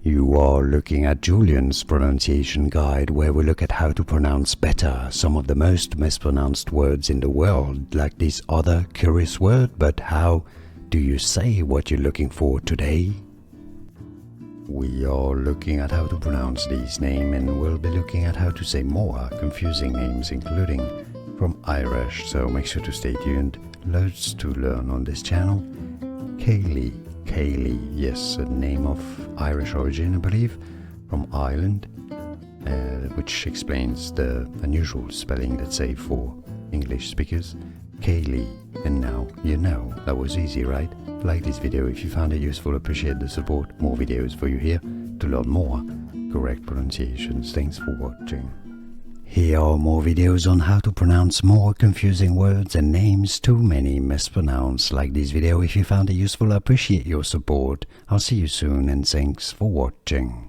You are looking at Julian's pronunciation guide, where we look at how to pronounce better some of the most mispronounced words in the world, like this other curious word. But how do you say what you're looking for today? We are looking at how to pronounce these names, and we'll be looking at how to say more confusing names, including from Irish, so make sure to stay tuned. Loads to learn on this channel. Ceili, yes, a name of Irish origin, I believe, from Ireland, which explains the unusual spelling, let's say, for English speakers. Ceili, and now you know. That was easy, right? Like this video if you found it useful, appreciate the support. More videos for you here to learn more correct pronunciations. Thanks for watching. Here are more videos on how to pronounce more confusing words and names too many mispronounced. Like this video if you found it useful, appreciate your support. I'll see you soon, and thanks for watching.